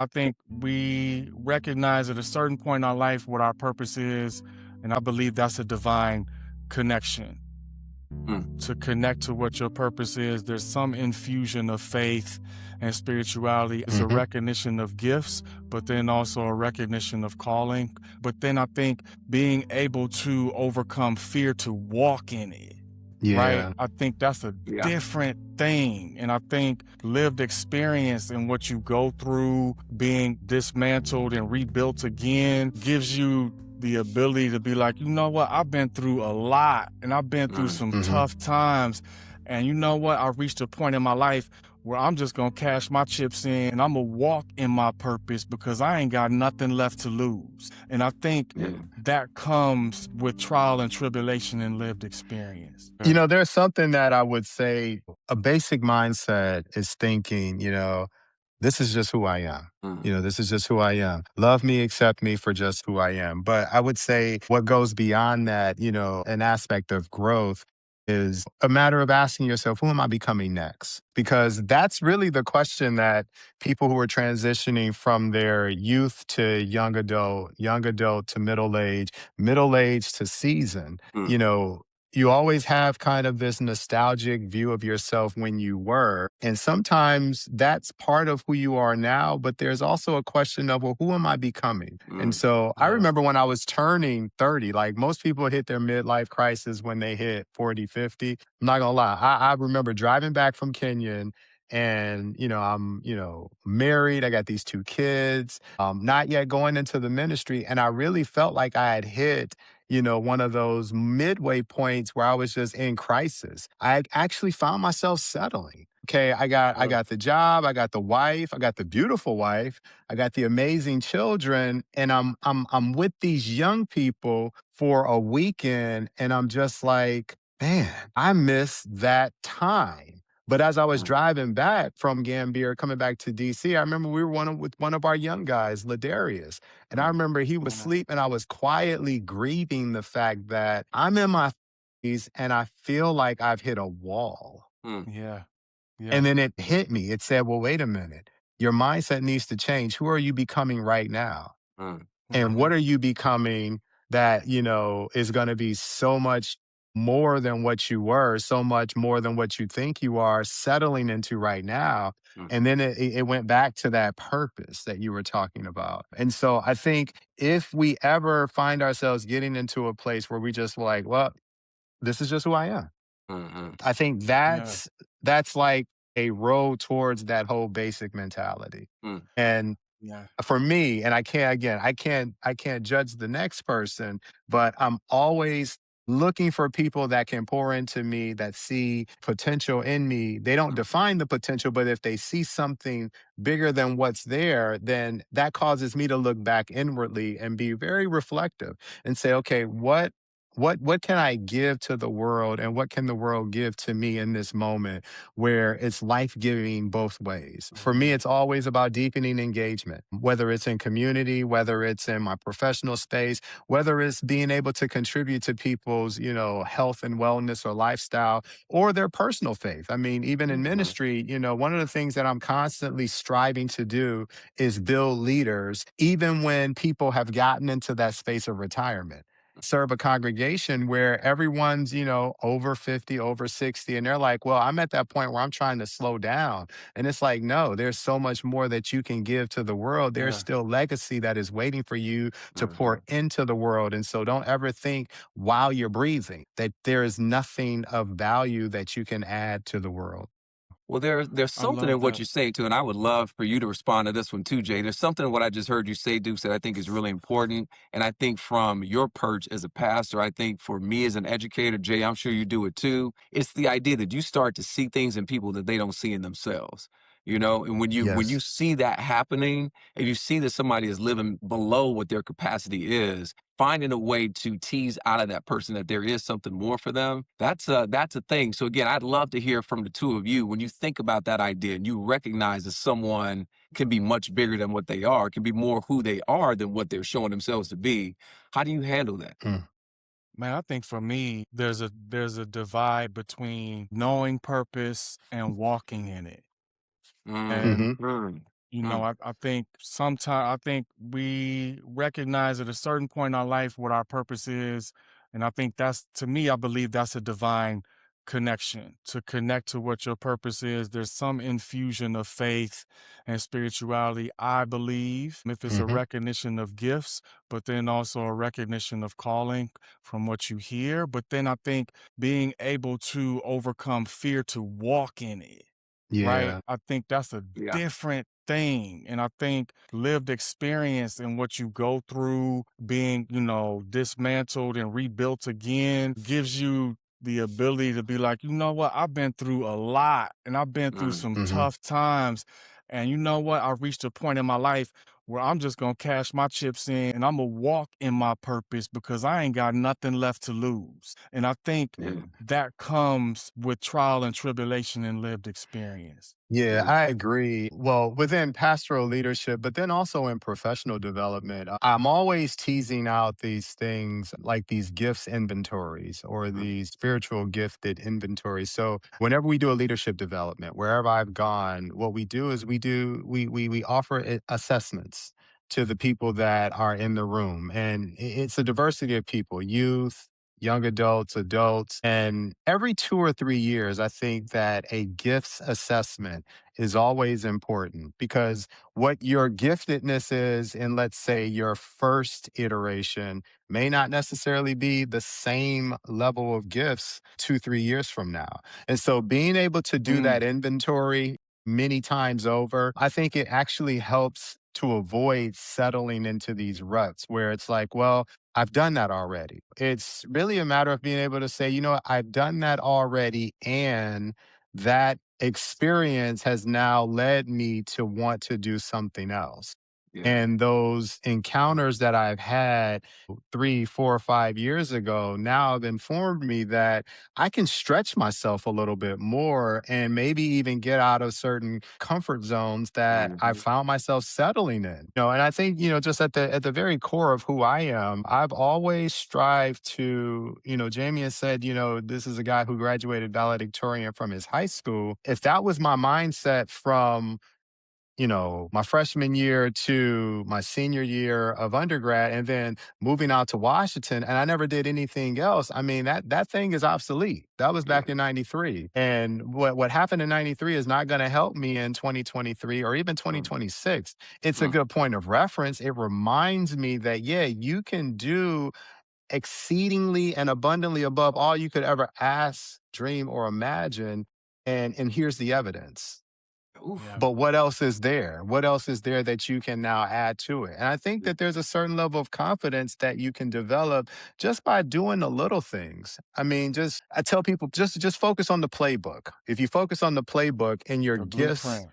I think we recognize at a certain point in our life what our purpose is, and I believe that's a divine connection. Mm, To connect to what your purpose is, there's some infusion of faith and spirituality. It's a Hmm. recognition of gifts, but then also a recognition of calling. But then I think being able to overcome fear to walk in it, right? Yeah. I think that's a yeah. different thing. And I think lived experience and what you go through being dismantled and rebuilt again gives you the ability to be like, you know what, I've been through a lot and I've been through Mm, some Hmm. tough times. And you know what? I reached a point in my life where I'm just gonna cash my chips in and I'm gonna walk in my purpose because I ain't got nothing left to lose. And I think yeah. that comes with trial and tribulation and lived experience. There's something that I would say a basic mindset is thinking, this is just who I am. Mm, This is just who I am. Love me, accept me for just who I am. But I would say what goes beyond that, an aspect of growth is a matter of asking yourself, who am I becoming next? Because that's really the question that people who are transitioning from their youth to young adult to middle age to season, mm, you know, you always have kind of this nostalgic view of yourself when you were. And sometimes that's part of who you are now, but there's also a question of, well, who am I becoming? And mm, so I Yeah. remember when I was turning 30, like most people hit their midlife crisis when they hit 40, 50. I'm not gonna lie. I remember driving back from Kenya and I'm married. I got these two kids, not yet going into the ministry, and I really felt like I had hit one of those midway points where I was just in crisis. I actually found myself settling. Okay, I Yeah. got the job, I got the wife, I got the beautiful wife, I got the amazing children, and I'm with these young people for a weekend, and I'm just like, man, I miss that time. But as I was mm, driving back from Gambier, coming back to DC, I remember we were with one of our young guys, Ladarius. And I mm, remember he was Mhm. asleep and I was quietly grieving the fact that I'm in my 30s and I feel like I've hit a wall. mm, Yeah. And Yeah. then it hit me. It said, well, wait a minute. Your mindset needs to change. Who are you becoming right now? mm, And what Mhm. are you becoming that, is going to be so much more than what you were, so much more than what you think you are settling into right now? mm, And then it went back to that purpose that you were talking about. And so I think if we ever find ourselves getting into a place where we just like, well, this is just who I am. mm, I think Yeah. that's like a road towards that whole basic mentality. mm, And Yeah. for me, and I can't judge the next person, but I'm always looking for people that can pour into me, that see potential in me. They don't mm, define the potential, but if they see something bigger than what's there, then that causes me to look back inwardly and be very reflective and say, okay, what can I give to the world and what can the world give to me in this moment where it's life giving both ways. For me, Mhm. it's always about deepening engagement, whether it's in community, whether it's in my professional space, whether it's being able to contribute to people's, health and wellness or lifestyle or their personal faith. I mean, even in mhm, ministry, one of the things that I'm constantly striving to do is build leaders, even when people have gotten into that space of retirement. Serve a congregation where everyone's, over 50, over 60, and they're like, well, I'm at that point where I'm trying to slow down. And it's like, no, there's so much more that you can give to the world. There's Yeah. still legacy that is waiting for you to pour mhm. into the world. And so don't ever think while you're breathing that there is nothing of value that you can add to the world. Well, there's I something love in what that. you say too, and I would love for you to respond to this one too, Jay. There's something in what I just heard you say, Dukes, that I think is really important. And I think from your perch as a pastor, I think for me as an educator, Jay, I'm sure you do it too. It's the idea that you start to see things in people that they don't see in themselves. And when you Yes. see that happening and you see that somebody is living below what their capacity is, finding a way to tease out of that person that there is something more for them, that's a thing. So again, I'd love to hear from the two of you when you think about that idea and you recognize that someone can be much bigger than what they are, can be more who they are than what they're showing themselves to be. How do you handle that? Mm. Man, I think for me, there's a divide between knowing purpose and walking in it. Mm, And Hmm. mm, Mm, I think sometimes I think we recognize at a certain point in our life what our purpose is. And I think that's to me, I believe that's a divine connection to connect to what your purpose is. There's some infusion of faith and spirituality, I believe, if it's a Hmm. recognition of gifts, but then also a recognition of calling from what you hear. But then I think being able to overcome fear to walk in it. Right? Yeah. I think that's a yeah. different thing. And I think lived experience and what you go through being, dismantled and rebuilt again gives you the ability to be like, you know what, I've been through a lot and I've been through Mm, some Hmm. tough times. And you know what? I've reached a point in my life where I'm just gonna cash my chips in and I'm gonna walk in my purpose because I ain't got nothing left to lose. And I think yeah. that comes with trial and tribulation and lived experience. Yeah, Yeah. I agree. Well, within pastoral leadership, but then also in professional development, I'm always teasing out these things like these gifts inventories or Mm, these spiritual gifted inventories. So whenever we do a leadership development, wherever I've gone, what we do is we offer assessments to the people that are in the room. And it's a diversity of people, youth, young adults, adults. And every 2 or 3 years, I think that a gifts assessment is always important because what your giftedness is in, let's say, your first iteration may not necessarily be the same level of gifts 2, 3 years from now. And so being able to do Mm, that inventory many times over, I think it actually helps to avoid settling into these ruts where it's like, well, I've done that already. It's really a matter of being able to say, you know what, I've done that already. And that experience has now led me to want to do something else. yeah. And those encounters that I've had 3, 4, 5 years ago now have informed me that I can stretch myself a little bit more and maybe even get out of certain comfort zones that I Mhm. found myself settling in. And I think, just at the very core of who I am, I've always strived to, Jamie has said, this is a guy who graduated valedictorian from his high school. If that was my mindset from my freshman year to my senior year of undergrad and then moving out to Washington and I never did anything else. I mean, that thing is obsolete. That was Yeah. back in 93. And what happened in 93 is not going to help me in 2023 or even Mm, 2026. It's a mm, good point of reference. It reminds me that yeah, you can do exceedingly and abundantly above all you could ever ask, dream or imagine. And here's the evidence. oof. yeah. But what else is there? What else is there that you can now add to it? And I think Yeah. that there's a certain level of confidence that you can develop just by doing the little things. I mean, I tell people just focus on the playbook. If you focus on the playbook and your The gifts, blueprint.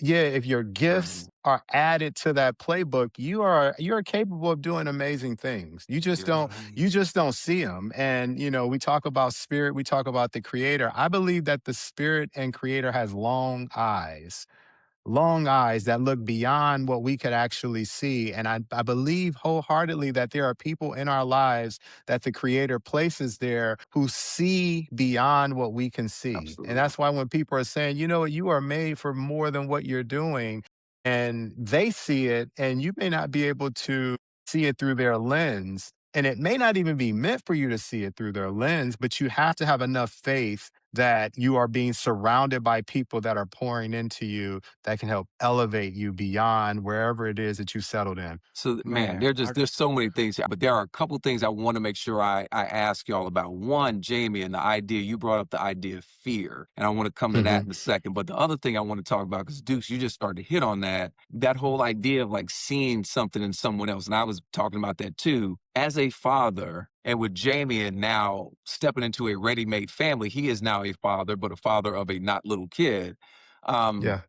yeah, if your gifts Mhm. are added to that playbook, you're capable of doing amazing things. You just Yeah. don't you just don't see them. And we talk about spirit, we talk about the creator. I believe that the spirit and creator has long eyes that look beyond what we could actually see. And I believe wholeheartedly that there are people in our lives that the creator places there who see beyond what we can see. And Absolutely. that's why when people are saying, you know what, you are made for more than what you're doing, and they see it, and you may not be able to see it through their lens. And it may not even be meant for you to see it through their lens, but you have to have enough faith that you are being surrounded by people that are pouring into you that can help elevate you beyond wherever it is that you settled in. So, man, Man, there's so many things, but there are a couple things I want to make sure I ask y'all about. One, Jamie, and the idea you brought up the idea of fear, and I want to come to that Hmm. in a second. But the other thing I want to talk about, because Dukes, you just started to hit on that whole idea of like seeing something in someone else, and I was talking about that too. As a father, and with Jamie, and now stepping into a ready-made family, he is now a father, but a father of a not little kid. Um, Yeah.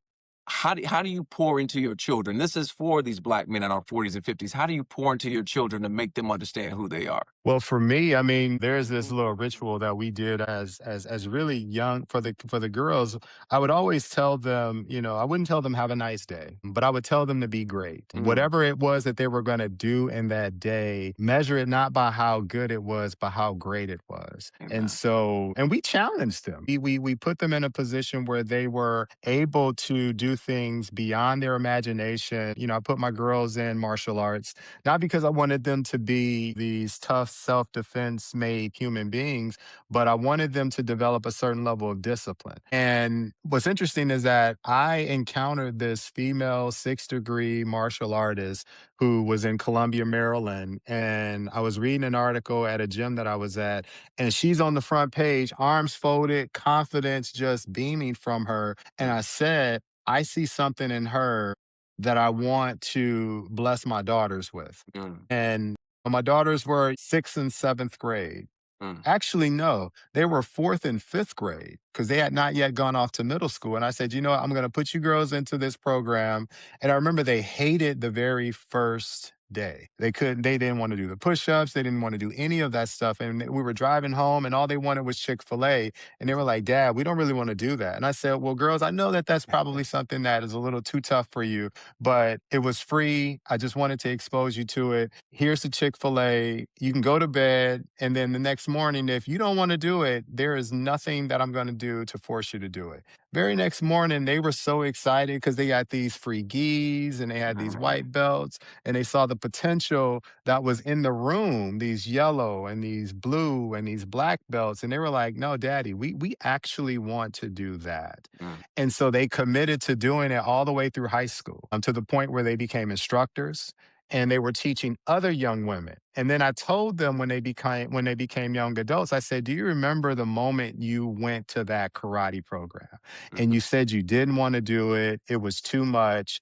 how do you pour into your children? This is for these black men in our 40s and 50s. How do you pour into your children to make them understand who they are? Well, for me, I mean, there's this little ritual that we did as really young for the girls. I would always tell them, I wouldn't tell them have a nice day, but I would tell them to be great. Mm, Whatever it was that they were going to do in that day, measure it not by how good it was, but how great it was. And amen. so, and we challenged them. We put them in a position where they were able to do do things beyond their imagination. I put my girls in martial arts, not because I wanted them to be these tough, self defense made human beings, but I wanted them to develop a certain level of discipline. And what's interesting is that I encountered this female 6th degree martial artist who was in Columbia, Maryland. And I was reading an article at a gym that I was at, and she's on the front page, arms folded, confidence just beaming from her. And mm, I said, I see something in her that I want to bless my daughters with. mm, And my daughters were 6th and 7th grade. mm, Actually, no, they were 4th and 5th grade because they had not yet gone off to middle school. And I said, I'm going to put you girls into this program. And I remember they hated the very first day. They didn't want to do the push ups. They didn't want to do any of that stuff. And we were driving home and all they wanted was Chick-fil-A. And they were like, Dad, we don't really want to do that. And I said, Well, girls, I know that that's probably something that is a little too tough for you, but it was free. I just wanted to expose you to it. Here's the Chick-fil-A. You can go to bed. And then the next morning, if you don't want to do it, there is nothing that I'm going to do to force you to do it. Very next morning, they were so excited because they got these free gis and they had these mm, white belts and they saw the potential that was in the room, these yellow and these blue and these black belts. And they were like, no, daddy, we actually want to do that. mm, And so they committed to doing it all the way through high school, to the point where they became instructors and they were teaching other young women. And then I told them when they became young adults, I said, "Do you remember the moment you went to that karate program and mhm, you said you didn't want to do it, it was too much,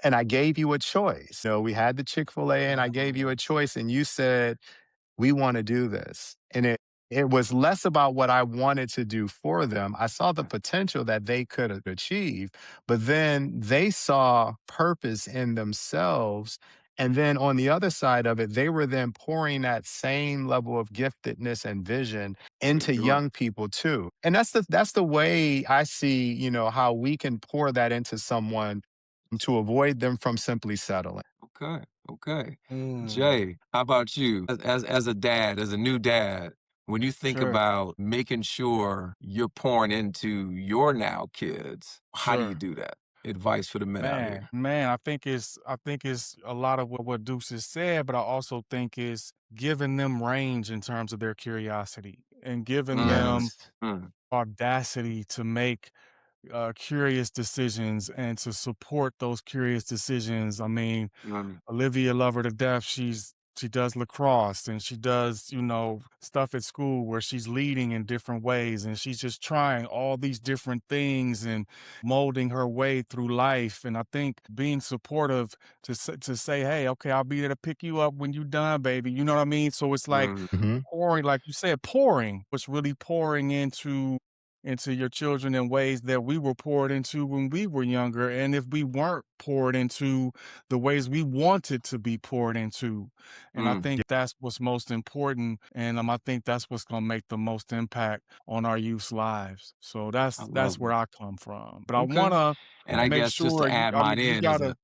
and I gave you a choice. So we had the Chick-fil-A and I gave you a choice and you said, we want to do this." And it was less about what I wanted to do for them. I saw the potential that they could have achieved, but then they saw purpose in themselves. And then on the other side of it, they were then pouring that same level of giftedness and vision mm, into sure. young people too. And that's the way I see, how we can pour that into someone to avoid them from simply settling. Okay. Okay. Mm, Jay, how about you? As a dad, as a new dad, when you think sure, about making sure you're pouring into your now kids, how do you sure. do that? Advice for the men out Man, here. man, I think it's a lot of what Deuce has said, but I also think it's giving them range in terms of their curiosity and giving them Mm, Yes. mm, audacity to make curious decisions and to support those curious decisions. I mean, mm, Olivia love her to death. She does lacrosse and she does, stuff at school where she's leading in different ways and she's just trying all these different things and molding her way through life. And I think being supportive to say, hey, okay, I'll be there to pick you up when you're done, baby. You know what I mean? So it's like mm, Mhm. pouring, like you said, pouring, was really pouring into your children in ways that we were poured into when we were younger. And if we weren't poured into the ways we wanted to be poured into. And I mm. think that's what's most important. And I think that's what's gonna make the most impact on our youth's lives. So I that's love where it. I come from. But I Okay. wanna And I make guess just sure to add I mine mean, you in is gotta a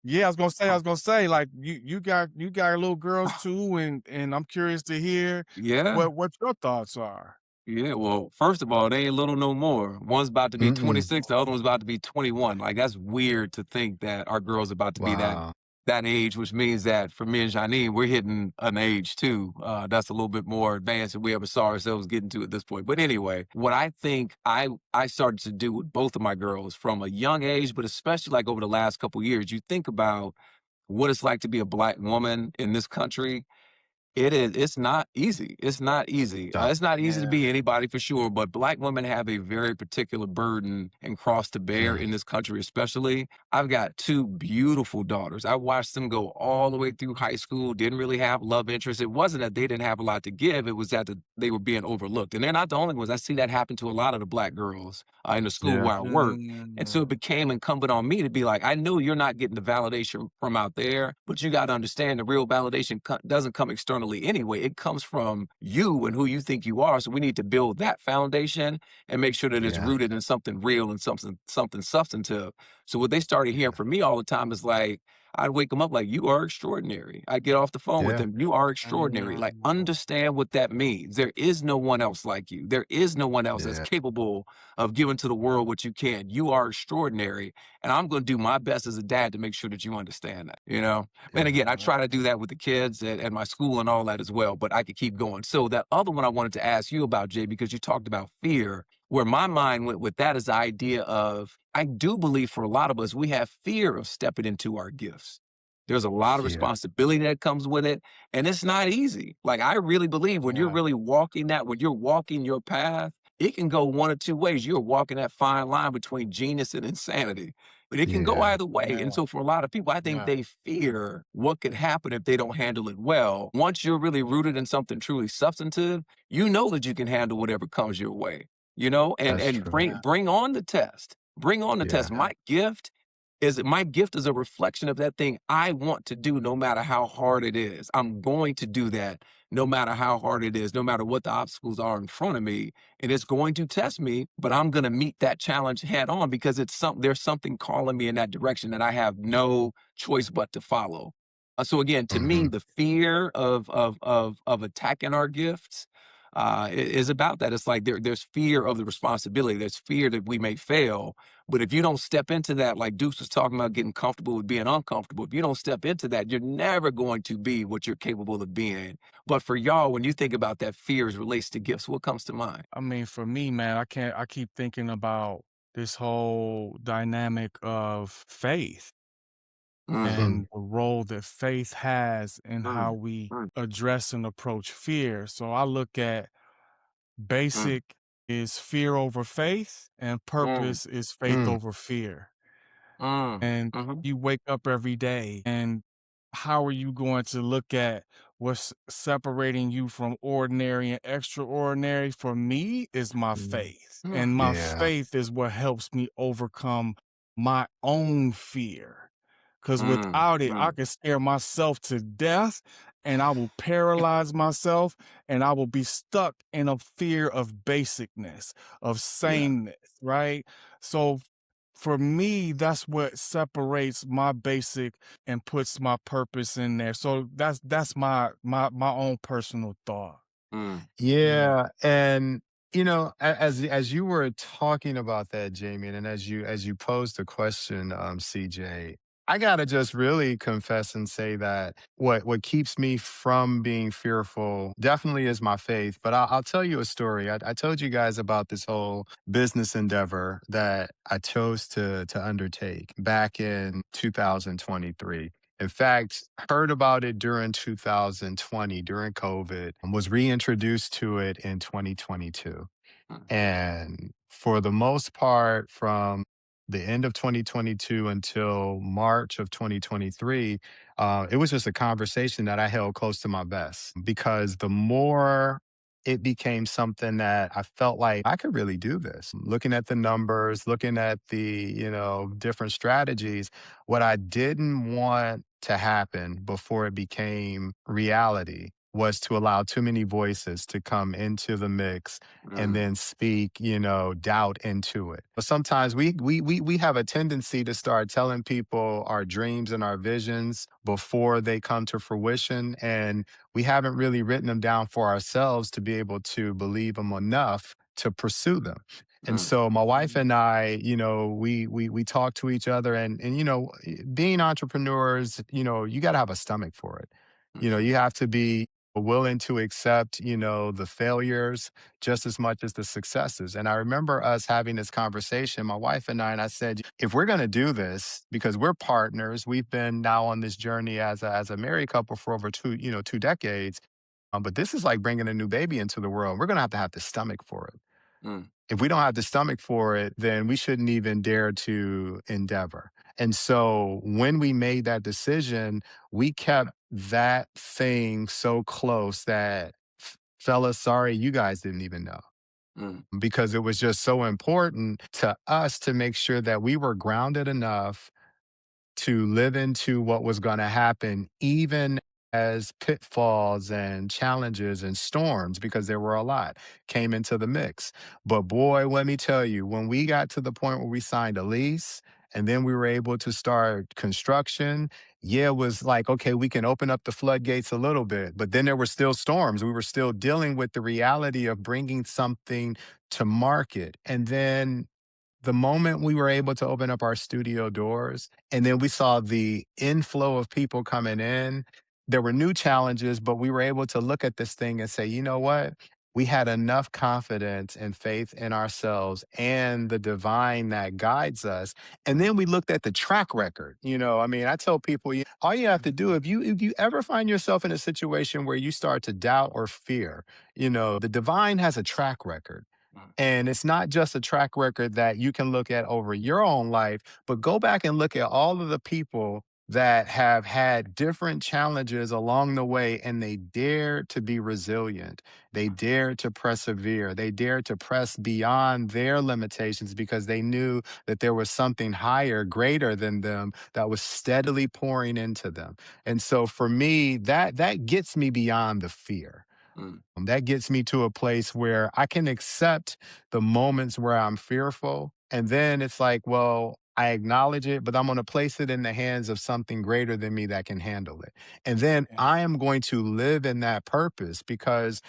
yeah, I oh, was gonna say, like, you got little girls too, and I'm curious to hear yeah. what your thoughts are. Yeah, well, first of all, they ain't little no more. One's about to be Mm-mm. 26, the other one's about to be 21. Like that's weird to think that our girl's about to be that Wow. that age, which means that for me and Janine, we're hitting an age too. That's a little bit more advanced than we ever saw ourselves getting to at this point. But anyway, what I think I started to do with both of my girls from a young age, but especially like over the last couple years, you think about what it's like to be a black woman in this country. It is. It's not easy. It's not easy. So It's not easy to Yeah. be anybody for sure, but black women have a very particular burden and cross to bear in mm, this country, especially. I've got two beautiful daughters. I watched them go all the way through high school, didn't really have love interest. It wasn't that they didn't have a lot to give, it was that they were being overlooked. And they're not the only ones. I see that happen to a lot of the black girls in the school yeah. where I work. And so it Mm. became incumbent on me to be like, I know you're not getting the validation from out there, but you got to understand the real validation doesn't come externally anyway. It comes from you and who you think you are. So we need to build that foundation and make sure that it's Yeah. rooted in something real and something substantive. So what they started hearing Yeah. from me all the time is like, I'd wake them up like, "You are extraordinary." I get off the phone with Yeah. them, "You are extraordinary." Like, Mm. understand what that means. There is no one else like you. There is no one else that's Yeah. capable of giving to the world what you can. You are extraordinary, and I'm gonna do my best as a dad to make sure that you understand that, you know? And Yeah. again, I try to do that with the kids at my school and all that as well, but I could keep going. So that other one I wanted to ask you about, Jay, because you talked about fear, where my mind went with that is the idea of I do believe for a lot of us, we have fear of stepping into our gifts. There's a lot of Yeah. responsibility that comes with it, and it's not easy. Like, I really believe when you're Yeah. really walking that, when you're walking your path, it can go one of two ways. You're walking that fine line between genius and insanity, but it can go Yeah. either way. And Yeah. so for a lot of people, I think Yeah. they fear what could happen if they don't handle it well. Once you're really rooted in something truly substantive, you know that you can handle whatever comes your way, you know, and That's and true. bring Yeah. bring on the test. Bring on the test. Yeah. My gift is a reflection of that thing I want to do no matter how hard it is. I'm going to do that no matter how hard it is, no matter what the obstacles are in front of me. And it's going to test me, but I'm going to meet that challenge head on because there's something calling me in that direction that I have no choice but to follow. So again, to me, Mhm. the fear of attacking our gifts is about that. It's like there's fear of the responsibility. There's fear that we may fail, but if you don't step into that, like Deuce was talking about getting comfortable with being uncomfortable, if you don't step into that, you're never going to be what you're capable of being. But for y'all, when you think about that fear as relates to gifts, what comes to mind? I mean, for me, man, I keep thinking about this whole dynamic of faith Mm, Mm. and the role that faith has in how mm, we mm, address and approach fear. So I look at mm, basic is fear over faith, and mm, purpose is faith Mm. over fear. mm, And mhm, you wake up every day, and how are you going to look at what's separating you from ordinary and extraordinary? For me, is my mm, faith. mm, And my Yeah. faith is what helps me overcome my own fear. Because mm, without it, I mm, could scare myself to death and I will paralyze myself and I will be stuck in a fear of basicness, of yeah. sameness, right? So for me, that's what separates my basic and puts my purpose in there. So that's my own personal thought. Mm, Yeah. Yeah, and as you were talking about that, Jamie, and as you posed the question, CJ, I gotta just really confess and say that what keeps me from being fearful definitely is my faith. But I'll tell you a story. I told you guys about this whole business endeavor that I chose to undertake back in 2023. In fact, heard about it during 2020 during COVID and was reintroduced to it in 2022. mm, And for the most part, from the end of 2022 until March of 2023, it was just a conversation that I held close to my vest because the more it became something that I felt like I could really do this. Looking at the numbers, looking at the, different strategies, what I didn't want to happen before it became reality was to allow too many voices to come into the mix and mm, then speak, doubt into it. But sometimes we have a tendency to start telling people our dreams and our visions before they come to fruition, and we haven't really written them down for ourselves to be able to believe them enough to pursue them. And mm, so my wife Mhm. and I, we talk to each other, and being entrepreneurs, you got to have a stomach for it. mhm, You have to be willing to accept, the failures just as much as the successes. And I remember us having this conversation, my wife and I said, if we're going to do this, because we're partners, we've been now on this journey as a married couple for over 2 decades. But this is like bringing a new baby into the world. We're going to have the stomach for it. mm, If we don't have the stomach for it, then we shouldn't even dare to endeavor. And so when we made that decision, we kept that thing so close that, fellas, sorry, you guys didn't even know mm, because it was just so important to us to make sure that we were grounded enough to live into what was going to happen, even as pitfalls and challenges and storms, because there were a lot, came into the mix. But boy, let me tell you, when we got to the point where we signed a lease and then we were able to start construction, yeah, it was like, okay, we can open up the floodgates a little bit, but then there were still storms. We were still dealing with the reality of bringing something to market. And then the moment we were able to open up our studio doors and then we saw the inflow of people coming in, there were new challenges, but we were able to look at this thing and say, you know what? We had enough confidence and faith in ourselves and the divine that guides us. And then we looked at the track record. I mean, I tell people, all you have to do, if you ever find yourself in a situation where you start to doubt or fear, the divine has a track record. Mm. And it's not just a track record that you can look at over your own life, but go back and look at all of the people that have had different challenges along the way and they dared to be resilient. They dared to persevere. They dared to press beyond their limitations because they knew that there was something higher, greater than them that was steadily pouring into them. And so for me, that gets me beyond the fear. Mm. That gets me to a place where I can accept the moments where I'm fearful. And then it's like, well, I acknowledge it, but I'm going to place it in the hands of something greater than me that can handle it. And then Yeah. I am going to live in that purpose because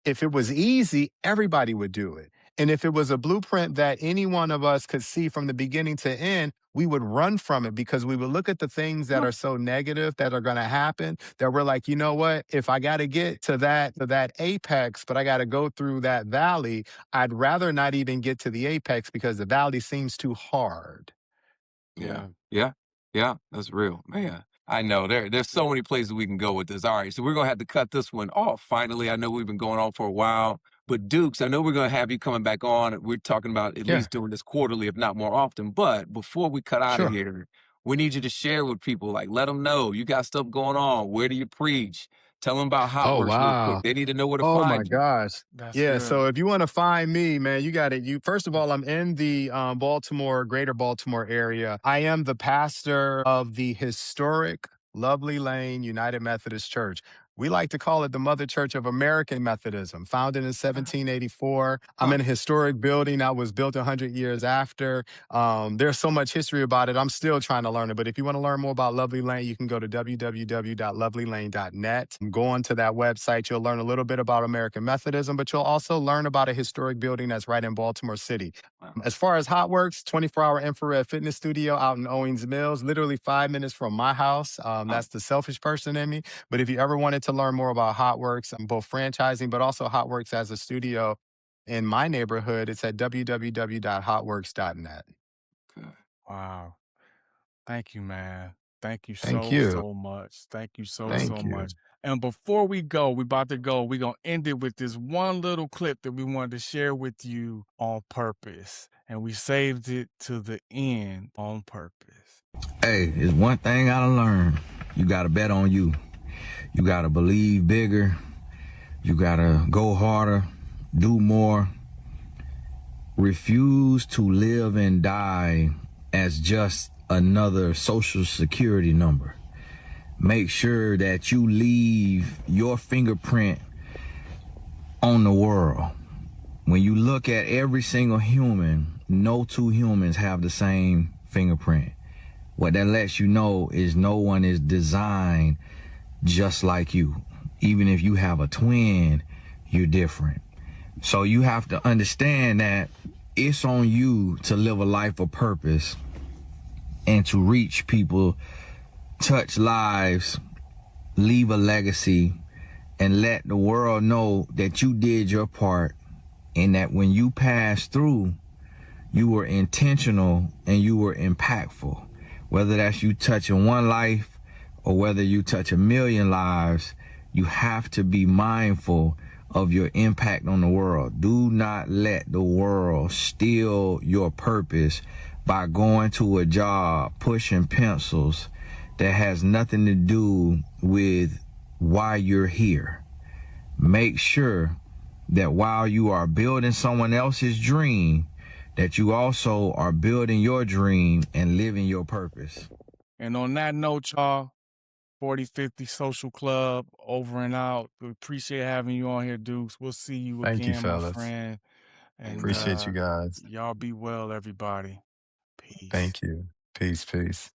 if it was easy, everybody would do it. And if it was a blueprint that any one of us could see from the beginning to end, we would run from it because we would look at the things that are so negative that are going to happen that we're like, you know what? If I got to get to that apex, but I got to go through that valley, I'd rather not even get to the apex because the valley seems too hard. Yeah. Yeah. Yeah. Yeah. That's real, man. I know there's so many places we can go with this. All right. So we're gonna have to cut this one off. Finally, I know we've been going on for a while. But Dukes, I know we're gonna have you coming back on. We're talking about at Yeah. least doing this quarterly, if not more often. But before we cut out of Sure. here, we need you to share with people, like let them know you got stuff going on. Where do you preach? Tell them about Hot Oh, Works real quick. wow. They need to know where to Oh my find you. gosh. That's Yeah, good. so if you want to find me, man, you got it. You first of all, I'm in the Baltimore, greater Baltimore area. I am the pastor of the historic Lovely Lane United Methodist Church. We like to call it the Mother Church of American Methodism, founded in Uh, 1784. I'm Huh. in a historic building that was built 100 years after. There's so much history about it. I'm still trying to learn it. But if you want to learn more about Lovely Lane, you can go to www.lovelylane.net. Go onto that website. You'll learn a little bit about American Methodism, but you'll also learn about a historic building that's right in Baltimore City. Wow. As far as Hot Works, 24-hour infrared fitness studio out in Owings Mills, literally 5 minutes from my house. Huh. That's the selfish person in me. But if you ever wanted to learn more about Hot Works, both franchising, but also Hot Works as a studio in my neighborhood, it's at www.hotworks.net. Good. Wow. Thank you, man. Thank you Thank so, you. so much. Thank you so, so Thank you. much. And before we go, we about to go, we're going to end it with this one little clip that we wanted to share with you on purpose. And we saved it to the end on purpose. Hey, it's one thing I learned. You gotta bet on you. You gotta believe bigger. You gotta go harder, do more. Refuse to live and die as just another social security number. Make sure that you leave your fingerprint on the world. When you look at every single human, no two humans have the same fingerprint. What that lets you know is no one is designed just like you. Even if you have a twin, you're different. So you have to understand that it's on you to live a life of purpose and to reach people, touch lives, leave a legacy, and let the world know that you did your part and that when you passed through, you were intentional and you were impactful. Whether that's you touching one life or whether you touch 1,000,000 lives, you have to be mindful of your impact on the world. Do not let the world steal your purpose by going to a job, pushing pencils that has nothing to do with why you're here. Make sure that while you are building someone else's dream, that you also are building your dream and living your purpose. And on that note, y'all, 4050 Social Club over and out. We appreciate having you on here, Dukes. We'll see you Thank you, again, my fellas. friend. And Appreciate you guys. y'all be well, everybody. Peace. Thank you. Peace, peace.